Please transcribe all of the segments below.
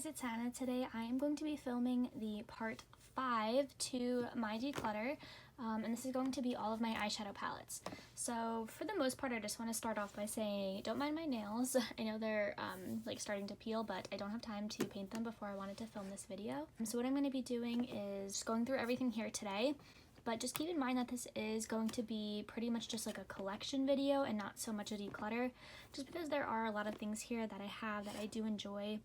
it's Hannah. Today I am going to be filming the part 5 to my declutter, and this is going to be all of my eyeshadow palettes. So for the most part, I just want to start off by saying don't mind my nails. I know they're like starting to peel, but I don't have time to paint them before I wanted to film this video. So what I'm going to be doing is going through everything here today. But just keep in mind that this is going to be pretty much just like a collection video and not so much a declutter, just because there are a lot of things here that I have that I do enjoy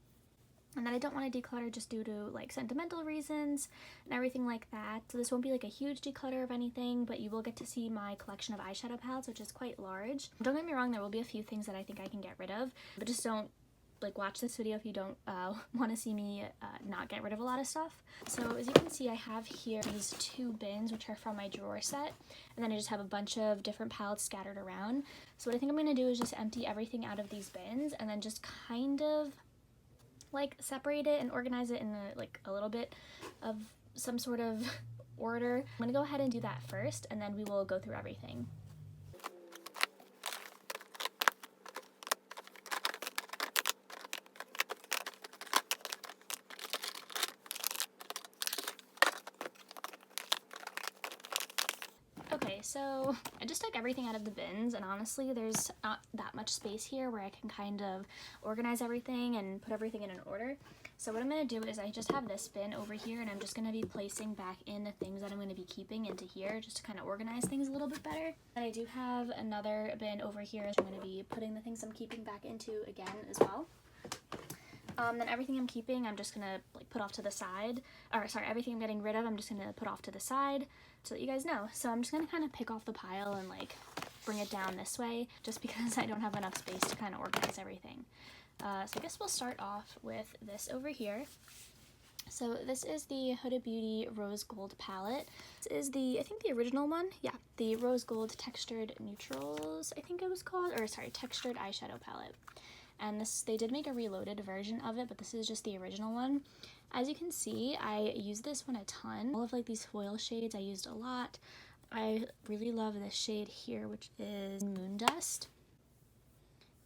and that I don't want to declutter just due to like sentimental reasons and everything like that. So this won't be like a huge declutter of anything, but you will get to see my collection of eyeshadow palettes, which is quite large. Don't get me wrong, there will be a few things that I think I can get rid of, but just don't like watch this video if you don't want to see me not get rid of a lot of stuff. So as you can see, I have here these 2 bins, which are from my drawer set, and then I just have a bunch of different palettes scattered around. So what I think I'm going to do is just empty everything out of these bins and then just kind of like separate it and organize it in a little bit of some sort of order. I'm going to go ahead and do that first, and then we will go through everything. Okay, so I just took everything out of the bins, and honestly there's not that much space here where I can kind of organize everything and put everything in an order. So what I'm going to do is I just have this bin over here, and I'm just going to be placing back in the things that I'm going to be keeping into here just to kind of organize things a little bit better. And I do have another bin over here that I'm going to be putting the things I'm keeping back into again as well. Then everything I'm keeping, I'm just gonna like put off to the side, or sorry, everything I'm getting rid of, I'm just gonna put off to the side so that you guys know. So I'm just gonna kind of pick off the pile and like bring it down this way, just because I don't have enough space to kind of organize everything. So I guess we'll start off with this over here. So this is the Huda Beauty Rose Gold palette. This is I think the original one. Yeah, the Rose Gold Textured Neutrals, I think it was called, or sorry, Textured Eyeshadow Palette. And this, they did make a reloaded version of it, but this is just the original one. As you can see, I use this one a ton. All of like these foil shades I used a lot. I really love this shade here, which is Moon Dust.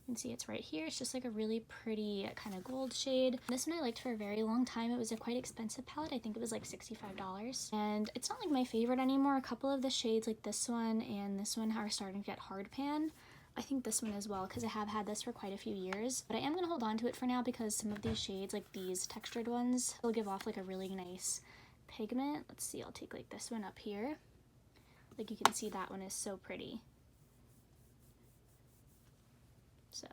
You can see it's right here. It's just like a really pretty kind of gold shade. This one I liked for a very long time. It was a quite expensive palette. I think it was like $65. And it's not like my favorite anymore. A couple of the shades like this one and this one are starting to get hard pan. I think this one as well, because I have had this for quite a few years, but I am going to hold on to it for now because some of these shades, like these textured ones, will give off like a really nice pigment. Let's see, I'll take like this one up here. Like you can see that one is so pretty. So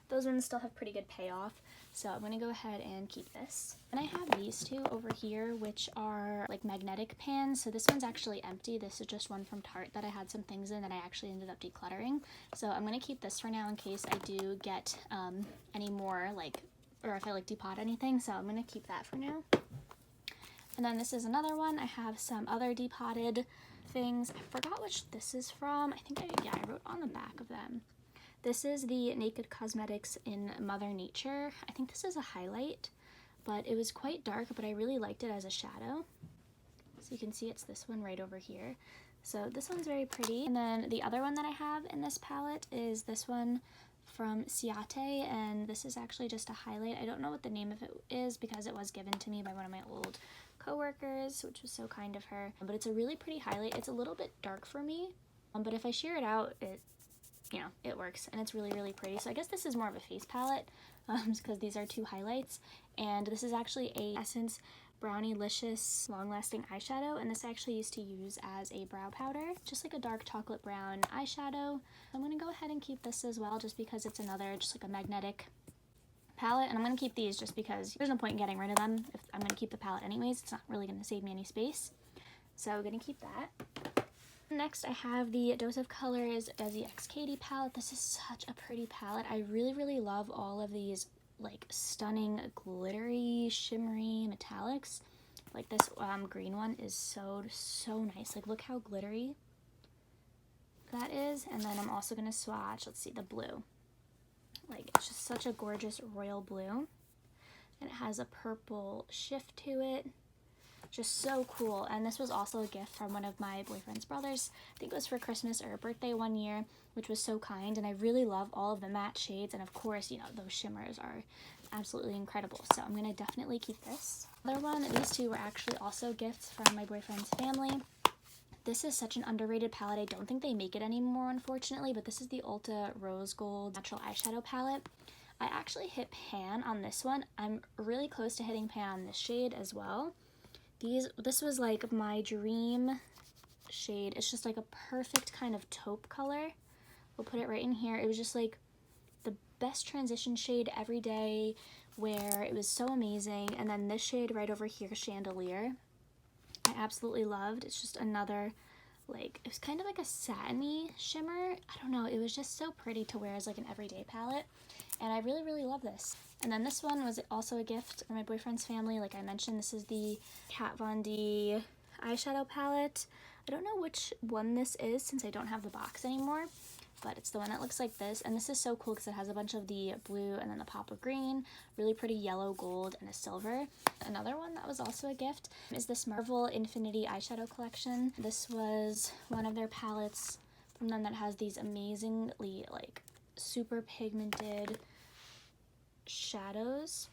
those ones still have pretty good payoff. So I'm going to go ahead and keep this. And I have these 2 over here, which are like magnetic pans. So this one's actually empty. This is just one from Tarte that I had some things in that I actually ended up decluttering. So I'm going to keep this for now in case I do get any more, like, or if I like depot anything. So I'm going to keep that for now. And then this is another one. I have some other depotted things. I forgot which this is from. I think I wrote on the back of them. This is the Naked Cosmetics in Mother Nature. I think this is a highlight, but it was quite dark, but I really liked it as a shadow. So you can see it's this one right over here. So this one's very pretty. And then the other one that I have in this palette is this one from Ciate, and this is actually just a highlight. I don't know what the name of it is because it was given to me by one of my old coworkers, which was so kind of her. But it's a really pretty highlight. It's a little bit dark for me, but if I sheer it out, it works, and it's really, really pretty. So I guess this is more of a face palette because these are 2 highlights, and this is actually a Essence Brownie-licious long-lasting eyeshadow, and this I actually used to use as a brow powder, just like a dark chocolate brown eyeshadow. I'm going to go ahead and keep this as well just because it's another just like a magnetic palette, and I'm going to keep these just because there's no point in getting rid of them if I'm going to keep the palette anyways. It's not really going to save me any space, so I'm going to keep that. Next, I have the Dose of Colors Desi X Katie palette. This is such a pretty palette. I really, really love all of these like stunning glittery, shimmery metallics. Like this green one is so nice. Like look how glittery that is. And then I'm also going to swatch, let's see, the blue. Like it's just such a gorgeous royal blue. And it has a purple shift to it. Just so cool. And this was also a gift from one of my boyfriend's brothers. I think it was for Christmas or a birthday one year, which was so kind. And I really love all of the matte shades. And of course, you know, those shimmers are absolutely incredible. So I'm going to definitely keep this. Another one, these two were actually also gifts from my boyfriend's family. This is such an underrated palette. I don't think they make it anymore, unfortunately, but this is the Ulta Rose Gold Natural Eyeshadow Palette. I actually hit pan on this one. I'm really close to hitting pan on this shade as well. This was like my dream shade. It's just like a perfect kind of taupe color. We'll put it right in here. It was just like the best transition shade every day, where it was so amazing. And then this shade right over here, Chandelier, I absolutely loved. It's just another, like, it was kind of like a satiny shimmer. I don't know, it was just so pretty to wear as like an everyday palette, and I really, really love this. And then this one was also a gift from my boyfriend's family. Like I mentioned, this is the Kat Von D eyeshadow palette. I don't know which one this is since I don't have the box anymore, but it's the one that looks like this. And this is so cool because it has a bunch of the blue and then the pop of green, really pretty yellow, gold, and a silver. Another one that was also a gift is this Marvel Infinity eyeshadow collection. This was one of their palettes from them that has these amazingly like super pigmented shadows.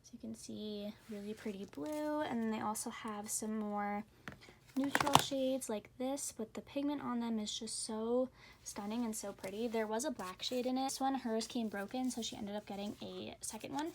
So you can see really pretty blue, and then they also have some more neutral shades like this, but the pigment on them is just so stunning and so pretty. There was a black shade in it. This one, hers came broken, so she ended up getting a second one.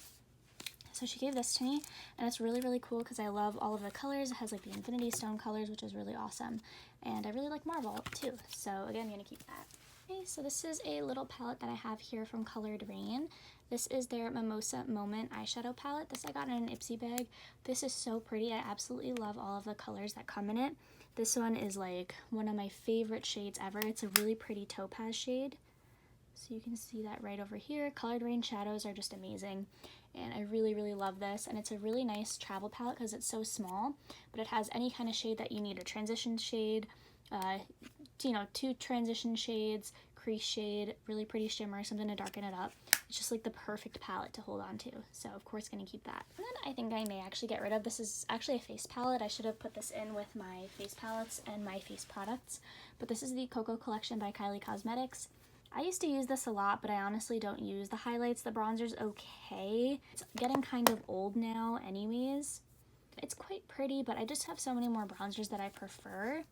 So she gave this to me, and it's really, really cool because I love all of the colors. It has like the Infinity Stone colors, which is really awesome, and I really like Marvel too. So again, I'm gonna keep that. Okay, so this is a little palette that I have here from Colored Rain. This is their Mimosa Moment eyeshadow palette. This I got in an Ipsy bag. This is so pretty. I absolutely love all of the colors that come in it. This one is like one of my favorite shades ever. It's a really pretty topaz shade. So you can see that right over here. Colored Rain shadows are just amazing, and I really, really love this. And it's a really nice travel palette because it's so small, but it has any kind of shade that you need. A transition shade, you know, 2 transition shades, crease shade, really pretty shimmer, something to darken it up. It's just like the perfect palette to hold on to. So of course gonna keep that. And then I think I may actually get rid of, this is actually a face palette. I should have put this in with my face palettes and my face products, but this is the Cocoa Collection by Kylie Cosmetics. I used to use this a lot, but I honestly don't use the highlights. The bronzer's okay. It's getting kind of old now anyways. It's quite pretty, but I just have so many more bronzers that I prefer.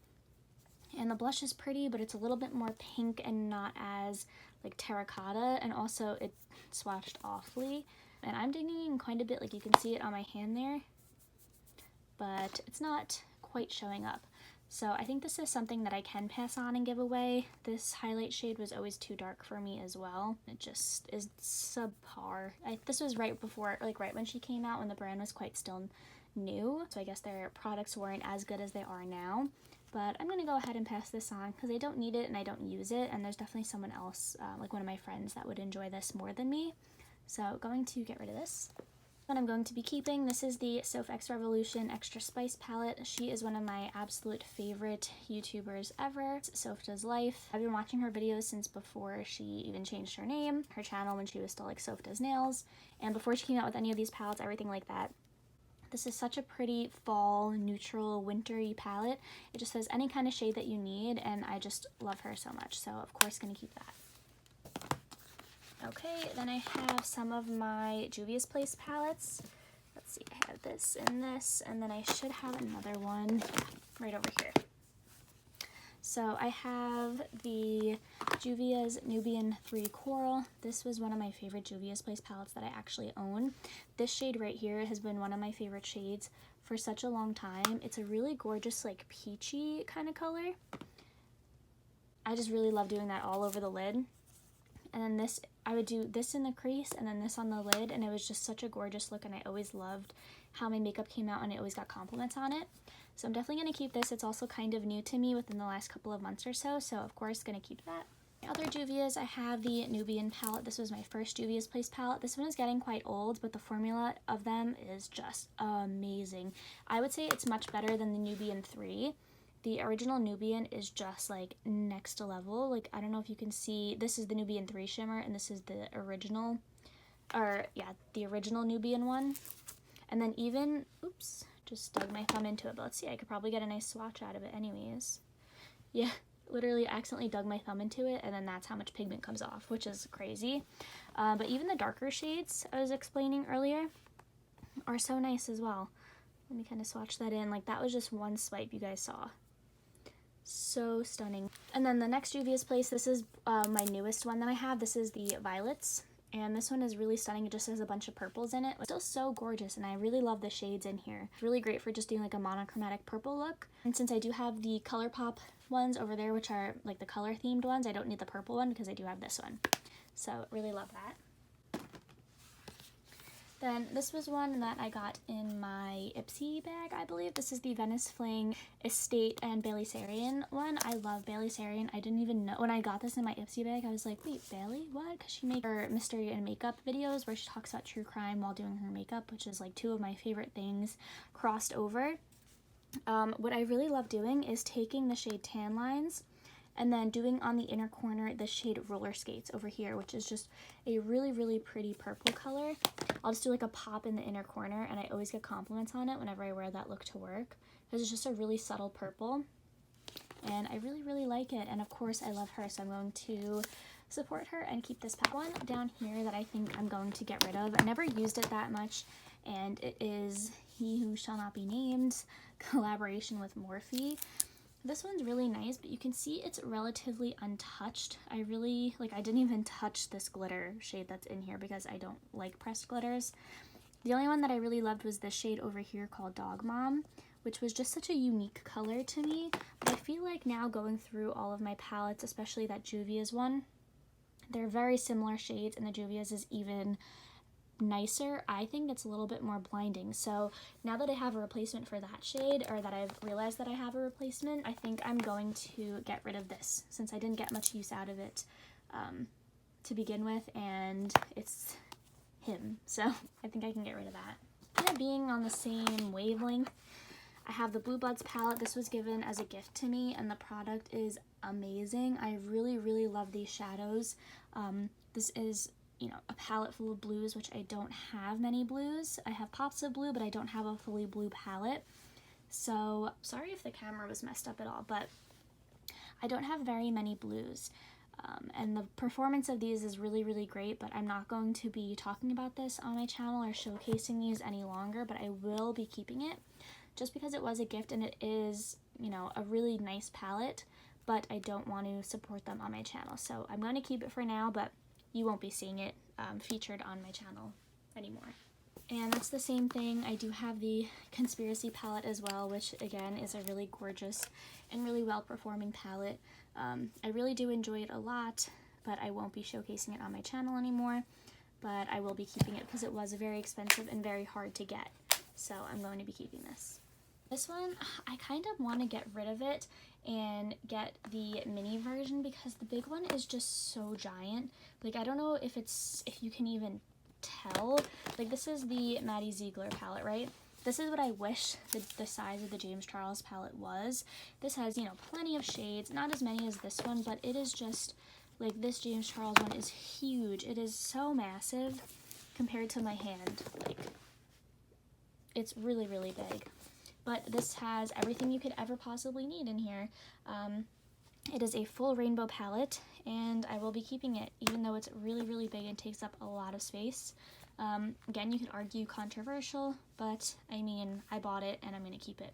And the blush is pretty, but it's a little bit more pink and not as like terracotta, and also it swatched awfully. And I'm digging quite a bit, like you can see it on my hand there, but it's not quite showing up. So I think this is something that I can pass on and give away. This highlight shade was always too dark for me as well. It just is subpar. This was right before, like right when she came out, when the brand was quite still new. So I guess their products weren't as good as they are now. But I'm gonna go ahead and pass this on because I don't need it and I don't use it, and there's definitely someone else, like one of my friends, that would enjoy this more than me. So going to get rid of this. What I'm going to be keeping, this is the Soph X Revolution Extra Spice palette. She is one of my absolute favorite YouTubers ever. Soph Does Life. I've been watching her videos since before she even changed her name, her channel when she was still like Soph Does Nails, and before she came out with any of these palettes, everything like that. This is such a pretty fall, neutral, wintry palette. It just has any kind of shade that you need, and I just love her so much. So of course gonna keep that. Okay, then I have some of my Juvia's Place palettes. Let's see, I have this and this, and then I should have another one right over here. So I have the Juvia's Nubian 3 Coral. This was one of my favorite Juvia's Place palettes that I actually own. This shade right here has been one of my favorite shades for such a long time. It's a really gorgeous, like peachy kind of color. I just really love doing that all over the lid. And then this, I would do this in the crease and then this on the lid, and it was just such a gorgeous look, and I always loved how my makeup came out and it always got compliments on it. So I'm definitely going to keep this. It's also kind of new to me within the last couple of months or so, so of course going to keep that. Other Juvia's, I have the Nubian palette. This was my first Juvia's Place palette. This one is getting quite old, but the formula of them is just amazing. I would say it's much better than the Nubian 3. The original Nubian is just like next level. Like, I don't know if you can see, this is the Nubian 3 shimmer, and this is the original, or yeah, the original Nubian one. And then even, oops, just dug my thumb into it. But let's see, I could probably get a nice swatch out of it anyways. Yeah, literally accidentally dug my thumb into it, and then that's how much pigment comes off, which is crazy. But even the darker shades I was explaining earlier are so nice as well. Let me kind of swatch that in. Like, that was just one swipe you guys saw. So stunning. And then the next Juvia's Place, this is my newest one that I have. This is the Violets. And this one is really stunning. It just has a bunch of purples in it. It's still so gorgeous, and I really love the shades in here. It's really great for just doing like a monochromatic purple look. And since I do have the ColourPop ones over there, which are like the color themed ones, I don't need the purple one because I do have this one. So really love that. Then this was one that I got in my Ipsy bag, I believe. This is the Venice Fling Estate and Bailey Sarian one. I love Bailey Sarian. I didn't even know. When I got this in my Ipsy bag, I was like, wait, Bailey? What? Because she makes her mystery and makeup videos where she talks about true crime while doing her makeup, which is like two of my favorite things crossed over. What I really love doing is taking the shade Tan Lines and then doing on the inner corner the shade Roller Skates over here, which is just a really, really pretty purple color. I'll just do like a pop in the inner corner, and I always get compliments on it whenever I wear that look to work, because it's just a really subtle purple, and I really, really like it. And of course, I love her, so I'm going to support her and keep this palette. One down here that I think I'm going to get rid of. I never used it that much, and it is He Who Shall Not Be Named collaboration with Morphe. This one's really nice, but you can see it's relatively untouched. I didn't even touch this glitter shade that's in here because I don't like pressed glitters. The only one that I really loved was this shade over here called Dog Mom, which was just such a unique color to me. But I feel like now going through all of my palettes, especially that Juvia's one, they're very similar shades, and the Juvia's is even nicer. I think it's a little bit more blinding. So now that I have a replacement for that shade, or that I've realized that I have a replacement, I think I'm going to get rid of this, since I didn't get much use out of it to begin with, and it's him, so I think I can get rid of that. Kind of being on the same wavelength, I have the Blue Buds palette. This was given as a gift to me, and the product is amazing. I really, really love these shadows. This is, you know, a palette full of blues, which I don't have many blues. I have pops of blue, but I don't have a fully blue palette. So sorry if the camera was messed up at all, but I don't have very many blues. And the performance of these is really, really great, but I'm not going to be talking about this on my channel or showcasing these any longer, but I will be keeping it just because it was a gift, and it is, you know, a really nice palette, but I don't want to support them on my channel. So I'm going to keep it for now, but you won't be seeing it featured on my channel anymore. And that's the same thing. I do have the Conspiracy palette as well, which again is a really gorgeous and really well performing palette. I really do enjoy it a lot, but I won't be showcasing it on my channel anymore, but I will be keeping it because it was very expensive and very hard to get. So I'm going to be keeping this. This one, I kind of want to get rid of it and get the mini version because the big one is just so giant. Like, I don't know if you can even tell. Like, this is the Maddie Ziegler palette, right? This is what I wish the size of the James Charles palette was. This has, you know, plenty of shades, not as many as this one, but it is just, like, this James Charles one is huge. It is so massive compared to my hand. Like, it's really, really big. But this has everything you could ever possibly need in here. It is a full rainbow palette, and I will be keeping it, even though it's really, really big and takes up a lot of space. Again, you could argue controversial, but I mean, I bought it and I'm going to keep it.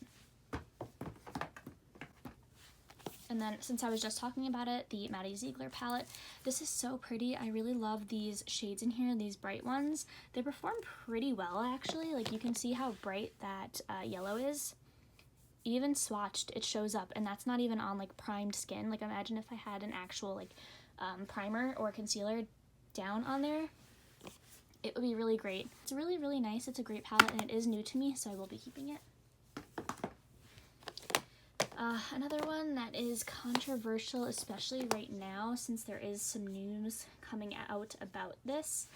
And then, since I was just talking about it, the Maddie Ziegler palette. This is so pretty. I really love these shades in here, these bright ones. They perform pretty well, actually. Like, you can see how bright that yellow is. Even swatched, it shows up, and that's not even on, like, primed skin. Like, imagine if I had an actual, like, primer or concealer down on there. It would be really great. It's really, really nice. It's a great palette, and it is new to me, so I will be keeping it. Another one that is controversial, especially right now, since there is some news coming out about this,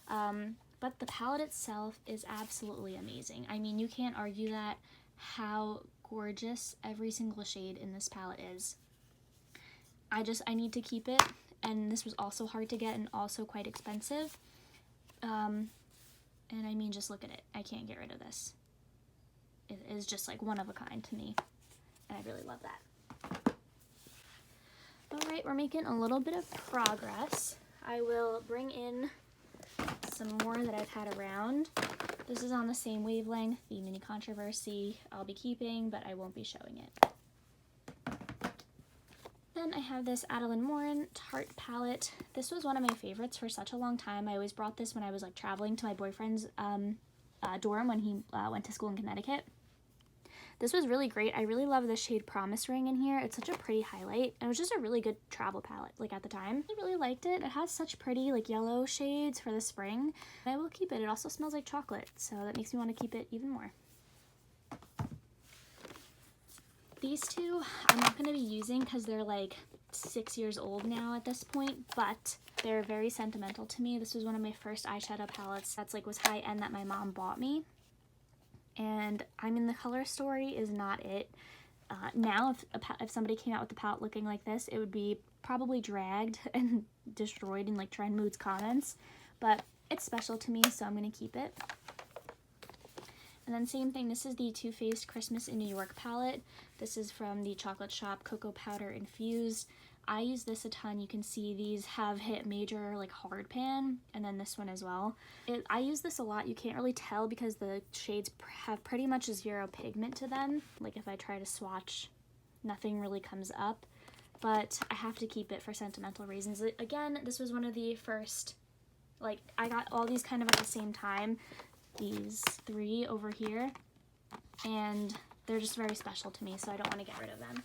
but the palette itself is absolutely amazing. I mean, you can't argue that, how gorgeous every single shade in this palette is. I need to keep it, and this was also hard to get and also quite expensive, and I mean, just look at it. I can't get rid of this. it is just like one of a kind to me, and I really love that. All right, we're making a little bit of progress. I will bring in some more that I've had around. This is on the same wavelength, the Mini Controversy I'll be keeping, but I won't be showing it. Then I have this Adeline Morin Tarte palette. This was one of my favorites for such a long time. I always brought this when I was like traveling to my boyfriend's dorm when he went to school in Connecticut. This was really great. I really love the shade Promise Ring in here. It's such a pretty highlight. And it was just a really good travel palette, like at the time. I really liked it. It has such pretty like yellow shades for the spring. And I will keep it. It also smells like chocolate, so that makes me want to keep it even more. These two I'm not going to be using because they're like 6 years old now at this point, but they're very sentimental to me. This was one of my first eyeshadow palettes that's like was high end that my mom bought me. And I mean, the color story is not it. Now, if somebody came out with a palette looking like this, it would be probably dragged and destroyed in like Trend Mood's comments. But it's special to me, so I'm going to keep it. And then same thing, this is the Too Faced Christmas in New York palette. This is from the Chocolate Shop Cocoa Powder Infused. I use this a ton. You can see these have hit major like hard pan, and then this one as well. I use this a lot. You can't really tell because the shades have pretty much zero pigment to them. Like if I try to swatch, nothing really comes up, but I have to keep it for sentimental reasons. Again, this was one of the first, like I got all these kind of at the same time, these three over here, and they're just very special to me, so I don't want to get rid of them.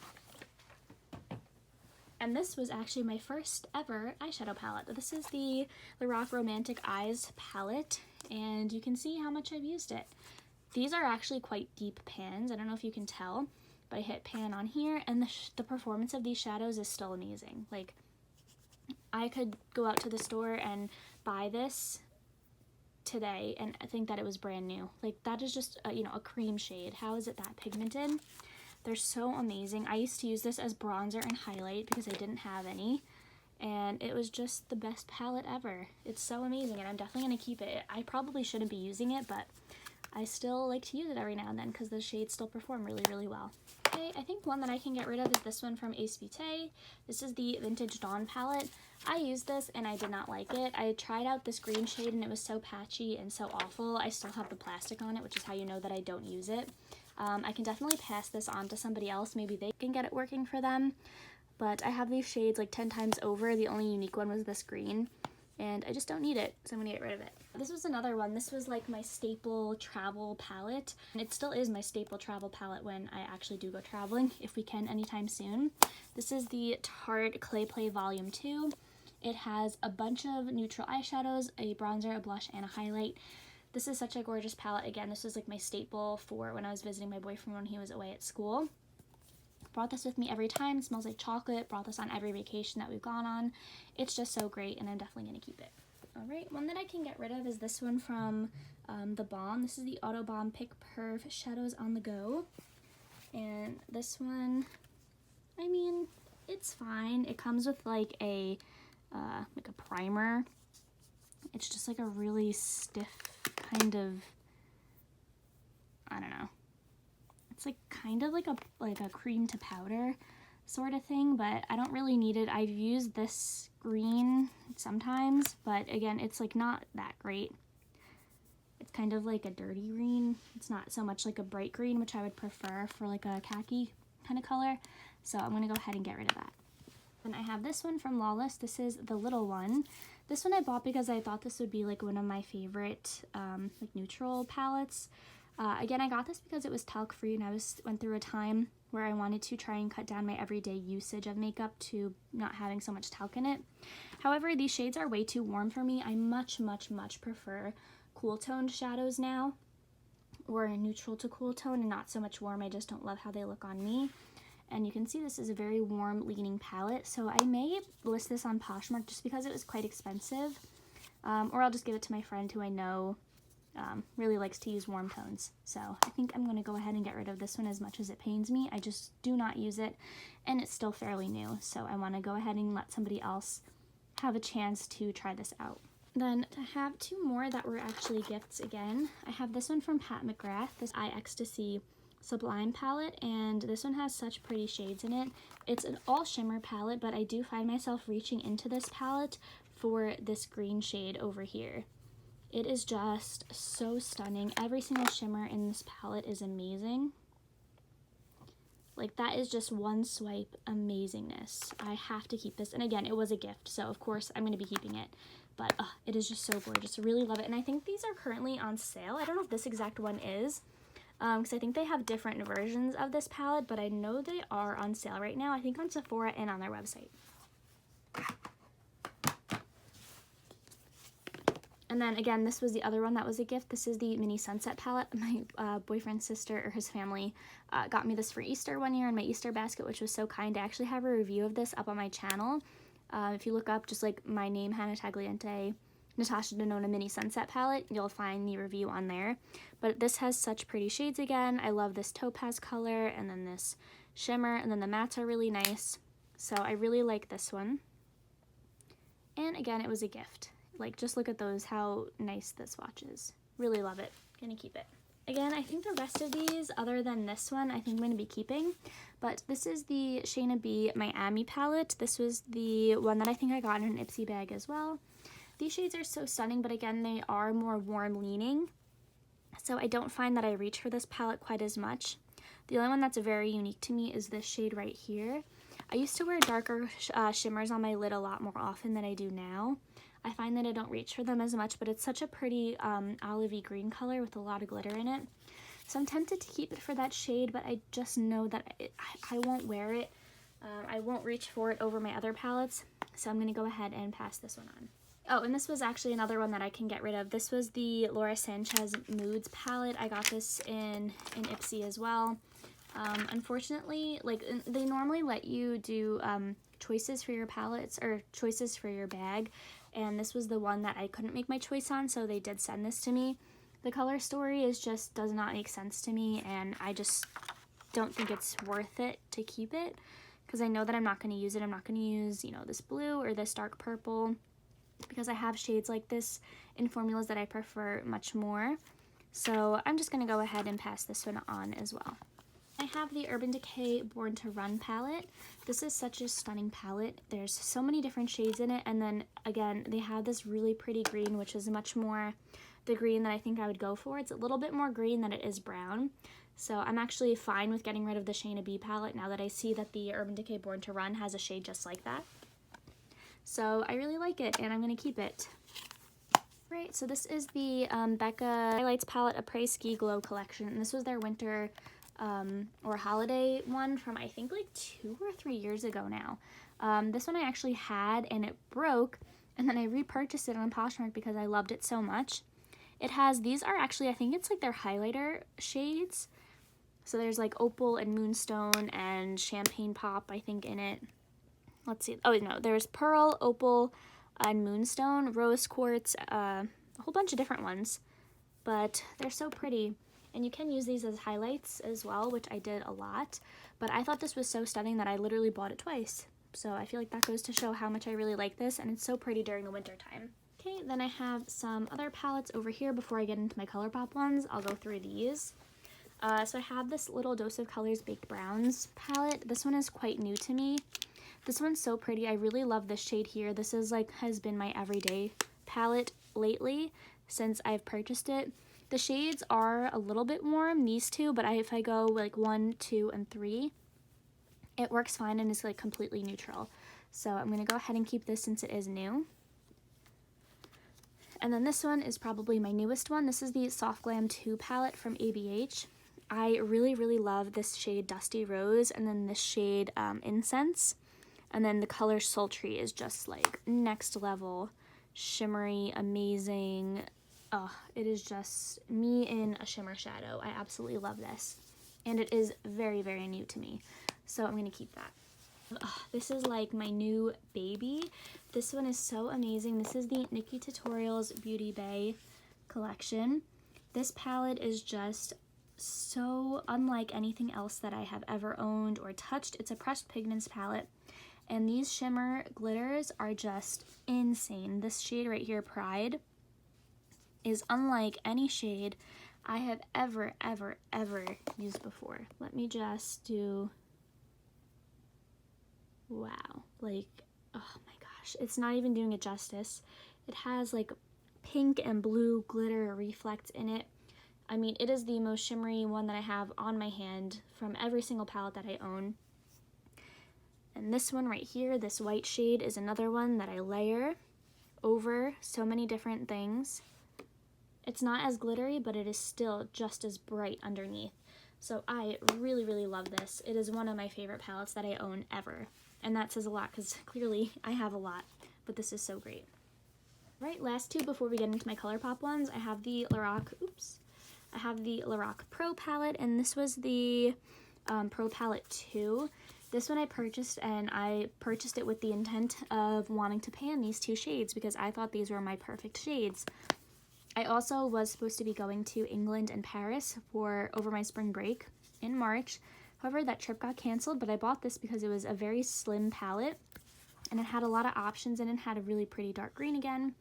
And this was actually my first ever eyeshadow palette. This is the Lorac Romantic Eyes palette, and you can see how much I've used it. These are actually quite deep pans. I don't know if you can tell, but I hit pan on here, and the performance of these shadows is still amazing. Like, I could go out to the store and buy this today and I think that it was brand new. Like, that is just a cream shade. How is it that pigmented? They're so amazing. I used to use this as bronzer and highlight because I didn't have any, and it was just the best palette ever. It's so amazing, and I'm definitely going to keep it. I probably shouldn't be using it, but I still like to use it every now and then because the shades still perform really, really well. Okay, I think one that I can get rid of is this one from Ace Beauté. This is the Vintage Dawn palette. I used this and I did not like it. I tried out this green shade and it was so patchy and so awful. I still have the plastic on it, which is how you know that I don't use it. I can definitely pass this on to somebody else. Maybe they can get it working for them. But I have these shades like 10 times over. The only unique one was this green. And I just don't need it, so I'm going to get rid of it. This was another one. This was like my staple travel palette. And it still is my staple travel palette when I actually do go traveling, if we can anytime soon. This is the Tarte Clay Play Volume 2. It has a bunch of neutral eyeshadows, a bronzer, a blush, and a highlight. This is such a gorgeous palette. Again, this was like my staple for when I was visiting my boyfriend when he was away at school. Brought this with me every time. It smells like chocolate. Brought this on every vacation that we've gone on. It's just so great, and I'm definitely going to keep it. All right, one that I can get rid of is this one from The Balm. This is the Auto Balm Pick Perf Shadows on the Go. And this one, I mean, it's fine. It comes with like a primer. It's just like a really stiff kind of, I don't know. It's like kind of like a cream to powder sort of thing, but I don't really need it. I've used this green sometimes, but again, it's like not that great. It's kind of like a dirty green. It's not so much like a bright green, which I would prefer for like a khaki kind of color. So I'm gonna go ahead and get rid of that. Then I have this one from Lawless. This is the little one. This one I bought because I thought this would be like one of my favorite like neutral palettes. Again, I got this because it was talc free, and I went through a time where I wanted to try and cut down my everyday usage of makeup to not having so much talc in it. However, these shades are way too warm for me. I much, much, much prefer cool toned shadows now, or neutral to cool tone, and not so much warm. I just don't love how they look on me. And you can see this is a very warm leaning palette, so I may list this on Poshmark just because it was quite expensive, or I'll just give it to my friend who I know really likes to use warm tones. So I think I'm going to go ahead and get rid of this one as much as it pains me. I just do not use it, and it's still fairly new, so I want to go ahead and let somebody else have a chance to try this out. Then I have two more that were actually gifts again. I have this one from Pat McGrath, this Eye Ecstasy Sublime palette, and this one has such pretty shades in it. It's an all shimmer palette, but I do find myself reaching into this palette for this green shade over here. It is just so stunning. Every single shimmer in this palette is amazing. Like, that is just one swipe amazingness. I have to keep this. And again, it was a gift, so of course I'm going to be keeping it. But it is just so gorgeous. I really love it. And I think these are currently on sale. I don't know if this exact one is, because I think they have different versions of this palette, but I know they are on sale right now. I think on Sephora and on their website. And then again, this was the other one that was a gift. This is the Mini Sunset palette. My boyfriend's sister, or his family, got me this for Easter one year in my Easter basket, which was so kind. I actually have a review of this up on my channel. If you look up just like my name, Hannah Tagliente, Natasha Denona Mini Sunset palette, you'll find the review on there. But this has such pretty shades again. I love this topaz color, and then this shimmer, and then the mattes are really nice. So I really like this one. And again, it was a gift. Like, just look at those, how nice this swatch is. Really love it. Gonna keep it. Again, I think the rest of these, other than this one, I think I'm gonna be keeping. But this is the Shayna B Miami palette. This was the one that I think I got in an Ipsy bag as well. These shades are so stunning, but again, they are more warm leaning. So I don't find that I reach for this palette quite as much. The only one that's very unique to me is this shade right here. I used to wear darker shimmers on my lid a lot more often than I do now. I find that I don't reach for them as much, but it's such a pretty olivey green color with a lot of glitter in it. So I'm tempted to keep it for that shade, but I just know that I won't wear it. I won't reach for it over my other palettes, so I'm going to go ahead and pass this one on. Oh, and this was actually another one that I can get rid of. This was the Laura Sanchez Nudes palette. I got this in Ipsy as well. Unfortunately, like, they normally let you do choices for your palettes, or choices for your bag, and this was the one that I couldn't make my choice on, so they did send this to me. The color story does not make sense to me, and I just don't think it's worth it to keep it, because I know that I'm not going to use it. I'm not going to use, you know, this blue or this dark purple, because I have shades like this in formulas that I prefer much more. So I'm just going to go ahead and pass this one on as well. I have the Urban Decay Born to Run palette. This is such a stunning palette. There's so many different shades in it, and then again, they have this really pretty green, which is much more the green that I think I would go for. It's a little bit more green than it is brown. So I'm actually fine with getting rid of the Shayna B palette now that I see that the Urban Decay Born to Run has a shade just like that. So I really like it, and I'm going to keep it. Right, so this is the Becca Highlights Palette Après Ski Glow collection, and this was their winter or holiday one from I think like 2 or 3 years ago now. This one I actually had, and it broke, and then I repurchased it on Poshmark because I loved it so much. It has, these are actually, I think it's like their highlighter shades. So there's like Opal and Moonstone and Champagne Pop, I think, in it. Let's see. Oh, no, there's Pearl, Opal, and Moonstone, Rose Quartz, a whole bunch of different ones. But they're so pretty. And you can use these as highlights as well, which I did a lot. But I thought this was so stunning that I literally bought it twice. So I feel like that goes to show how much I really like this, and it's so pretty during the winter time. Okay, then I have some other palettes over here before I get into my ColourPop ones. I'll go through these. So I have this Little Dose of Colors Baked Browns palette. This one is quite new to me. This one's so pretty. I really love this shade here. This is like, has been my everyday palette lately since I've purchased it. The shades are a little bit warm, these two, but if I go like 1, 2, and 3, it works fine and is like completely neutral. So I'm going to go ahead and keep this since it is new. And then this one is probably my newest one. This is the Soft Glam 2 palette from ABH. I really, really love this shade Dusty Rose, and then this shade Incense. And then the color Sultry is just like next level, shimmery, amazing. Oh, it is just me in a shimmer shadow. I absolutely love this. And it is very, very new to me. So I'm going to keep that. Oh, this is like my new baby. This one is so amazing. This is the Nikki Tutorials Beauty Bay collection. This palette is just so unlike anything else that I have ever owned or touched. It's a pressed pigments palette. And these shimmer glitters are just insane. This shade right here, Pride, is unlike any shade I have ever used before. Let me just do, wow, like, oh my gosh, it's not even doing it justice. It has like pink and blue glitter reflects in it. I mean, it is the most shimmery one that I have on my hand from every single palette that I own. And this one right here, this white shade, is another one that I layer over so many different things. It's not as glittery, but it is still just as bright underneath. So I really love this. It is one of my favorite palettes that I own ever. And that says a lot because clearly I have a lot, but this is so great. Right, last two before we get into my ColourPop ones, I have the Lorac, I have the Lorac Pro palette, and this was the Pro Palette 2. This one I purchased, and I purchased it with the intent of wanting to pan these two shades because I thought these were my perfect shades. I also was supposed to be going to England and Paris for over my spring break in March. However, that trip got canceled, but I bought this because it was a very slim palette and it had a lot of options and it had a really pretty dark green again.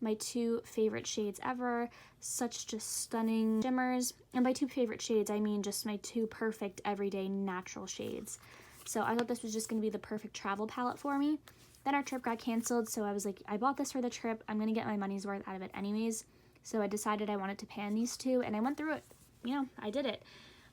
My two favorite shades ever, such just stunning shimmers. And by two favorite shades, I mean just my two perfect everyday natural shades. So I thought this was just going to be the perfect travel palette for me. Then our trip got canceled, so I was like, I bought this for the trip. I'm going to get my money's worth out of it anyways. So I decided I wanted to pan these two, and I went through it. You know, I did it.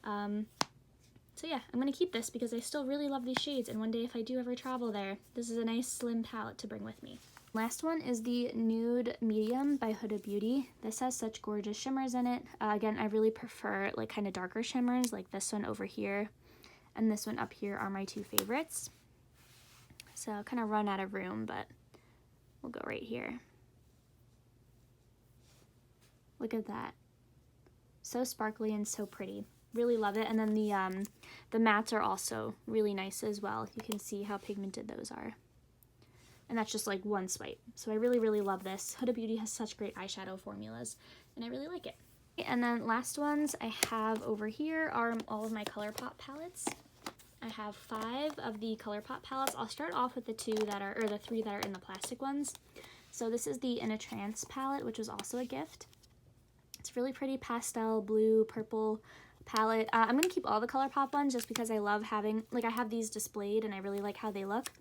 So yeah, I'm going to keep this because I still really love these shades, and one day if I do ever travel there, this is a nice slim palette to bring with me. Last one is the Nude Medium by Huda Beauty. This has such gorgeous shimmers in it. Again, I really prefer like kind of darker shimmers, like this one over here and this one up here are my two favorites. So I'll kind of run out of room, but we'll go right here. Look at that. So sparkly and so pretty. Really love it. And then the mattes are also really nice as well. You can see how pigmented those are. And that's just like one swipe. So I really love this. Huda Beauty has such great eyeshadow formulas, and I really like it. And then last ones I have over here are all of my ColourPop palettes. I have 5 of the ColourPop palettes. I'll start off with the 2 that are, or the 3 that are in the plastic ones. So this is the In a Trance palette, which was also a gift. It's really pretty pastel blue, purple palette. I'm going to keep all the ColourPop ones just because I love having, like I have these displayed and I really like how they look.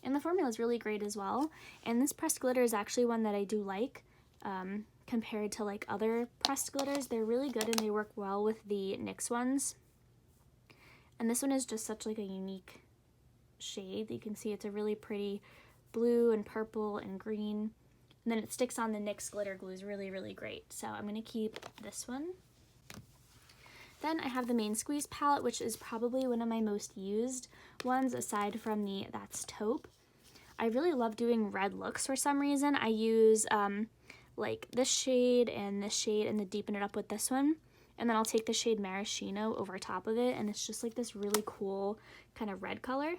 And the formula is really great as well. And this pressed glitter is actually one that I do like compared to like other pressed glitters. They're really good and they work well with the NYX ones. And this one is just such like a unique shade. You can see it's a really pretty blue and purple and green. And then it sticks on the NYX glitter glue is really great. So I'm going to keep this one. Then I have the Main Squeeze palette, which is probably one of my most used ones aside from the That's Taupe. I really love doing red looks for some reason. I use like this shade and then deepen it up with this one. And then I'll take the shade Maraschino over top of it, and it's just like this really cool kind of red color.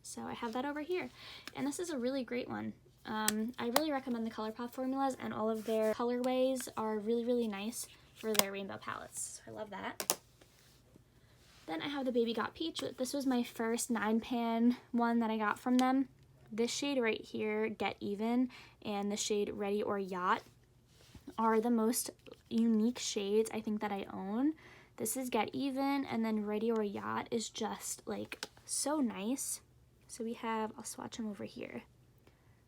So I have that over here. And this is a really great one. I really recommend the ColourPop formulas, and all of their colorways are really nice for their rainbow palettes. So I love that. Then I have the Baby Got Peach. This was my first 9-pan one that I got from them. This shade right here, Get Even, and the shade Ready or Yacht are the most unique shades I think that I own. This is Get Even, and then Ready or Yacht is just like so nice. So we have, I'll swatch them over here.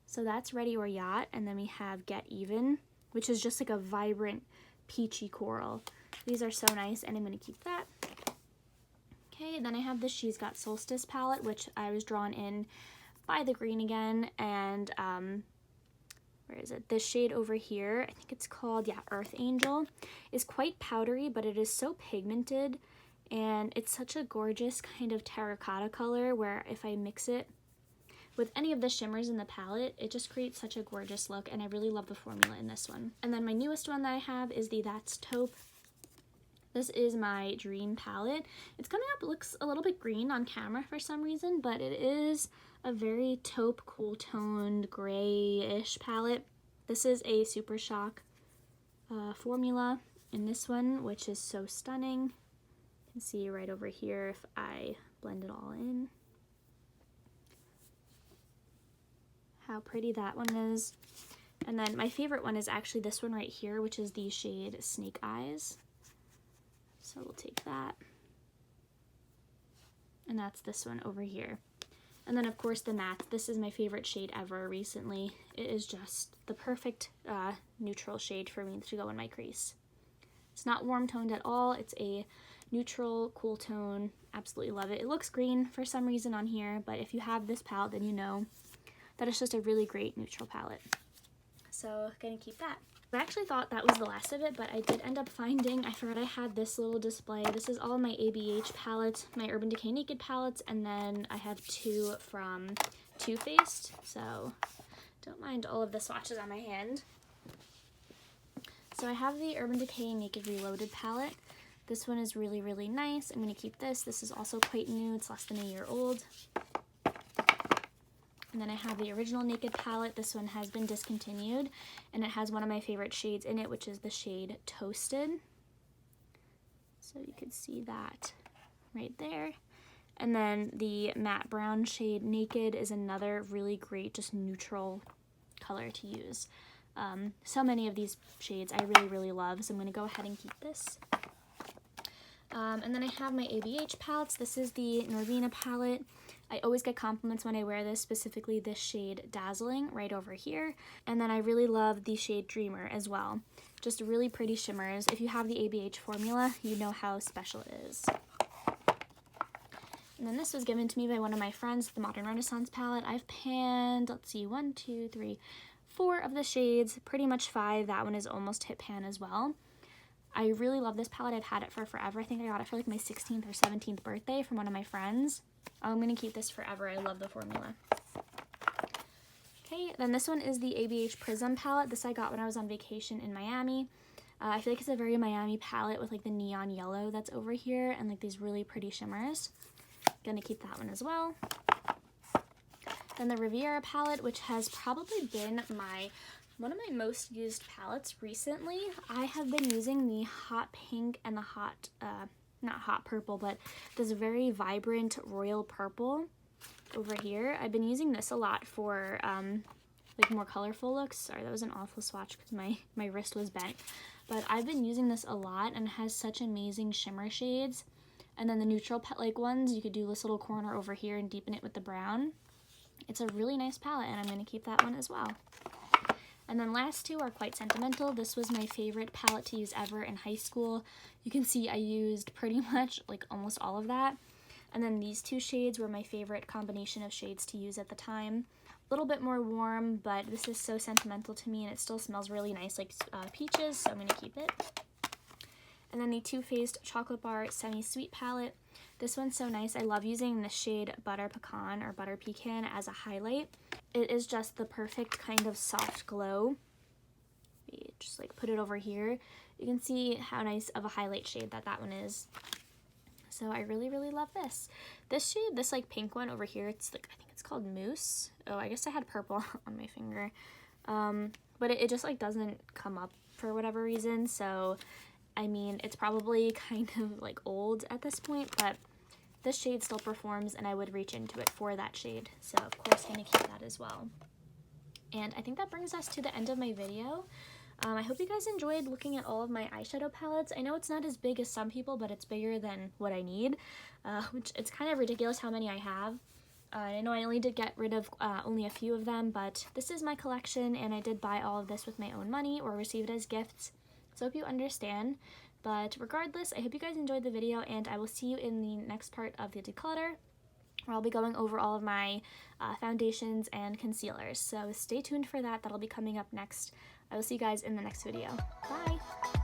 So that's Ready or Yacht, and then we have Get Even, which is just like a vibrant peachy coral. These are so nice, and I'm going to keep that. Okay, then I have the She's Got Solstice palette, which I was drawn in by the green again, and where is it? This shade over here, I think it's called, yeah, Earth Angel, is quite powdery, but it is so pigmented, and it's such a gorgeous kind of terracotta color where if I mix it with any of the shimmers in the palette, it just creates such a gorgeous look, and I really love the formula in this one. And then my newest one that I have is the That's Taupe. This is my Dream palette. It's coming up, it looks a little bit green on camera for some reason, but it is a very taupe, cool toned, grayish palette. This is a Super Shock formula in this one, which is so stunning. You can see right over here if I blend it all in. how pretty that one is. And then my favorite one is actually this one right here, which is the shade Snake Eyes. So we'll take that. And that's this one over here. And then of course the matte. This is my favorite shade ever recently. It is just the perfect neutral shade for me to go in my crease. It's not warm toned at all. It's a neutral, cool tone. Absolutely love it. It looks green for some reason on here, but if you have this palette, then you know that it's just a really great neutral palette. So gonna keep that. I actually thought that was the last of it, but I did end up finding, I forgot I had this little display. This is all of my ABH palettes, my Urban Decay Naked palettes, and then I have 2 from Too Faced, so don't mind all of the swatches on my hand. So I have the Urban Decay Naked Reloaded palette. This one is really, really nice. I'm going to keep this. This is also quite new. It's less than a year old. And then I have the original Naked palette. This one has been discontinued, and it has one of my favorite shades in it, which is the shade Toasted. So you can see that right there. And then the matte brown shade Naked is another really great, just neutral color to use. So many of these shades I really, really love, so I'm going to go ahead and keep this. And then I have my ABH palettes. This is the Norvina palette. I always get compliments when I wear this, specifically this shade Dazzling right over here. And then I really love the shade Dreamer as well. Just really pretty shimmers. If you have the ABH formula, you know how special it is. And then this was given to me by one of my friends, the Modern Renaissance palette. I've panned, let's see, 1, 2, 3, 4 of the shades, pretty much 5. That one is almost hit pan as well. I really love this palette. I've had it for forever. I think I got it for like my 16th or 17th birthday from one of my friends. I'm going to keep this forever. I love the formula. Okay, then this one is the ABH Prism palette. This I got when I was on vacation in Miami. I feel like it's a very Miami palette with like the neon yellow that's over here and like these really pretty shimmers. Gonna keep that one as well. Then the Riviera palette, which has probably been one of my most used palettes recently. I have been using the hot pink and the hot, not hot purple, but this very vibrant royal purple over here. I've been using this a lot for like more colorful looks. Sorry, that was an awful swatch because my wrist was bent. But I've been using this a lot and it has such amazing shimmer shades. And then the neutral like ones, you could do this little corner over here and deepen it with the brown. It's a really nice palette and I'm going to keep that one as well. And then last 2 are quite sentimental. This was my favorite palette to use ever in high school. You can see I used pretty much like almost all of that. And then these 2 shades were my favorite combination of shades to use at the time. A little bit more warm, but this is so sentimental to me and it still smells really nice like peaches, so I'm going to keep it. And then the Too Faced Chocolate Bar Semi-Sweet palette. This one's so nice. I love using the shade Butter Pecan or Butter Pecan as a highlight. It is just the perfect kind of soft glow. Just like put it over here. You can see how nice of a highlight shade that one is. So I really, really love this. This shade, this like pink one over here, it's like, I think it's called Mousse. Oh, I guess I had purple on my finger. But it just like doesn't come up for whatever reason. So, I mean, it's probably kind of like old at this point, but this shade still performs and I would reach into it for that shade. So of course I'm going to keep that as well. And I think that brings us to the end of my video. I hope you guys enjoyed looking at all of my eyeshadow palettes. I know it's not as big as some people, but it's bigger than what I need, which it's kind of ridiculous how many I have. I know I only did get rid of only a few of them, but this is my collection and I did buy all of this with my own money or receive it as gifts. So I hope you understand. But regardless, I hope you guys enjoyed the video and I will see you in the next part of the declutter, where I'll be going over all of my foundations and concealers. So stay tuned for that. That'll be coming up next. I will see you guys in the next video. Bye!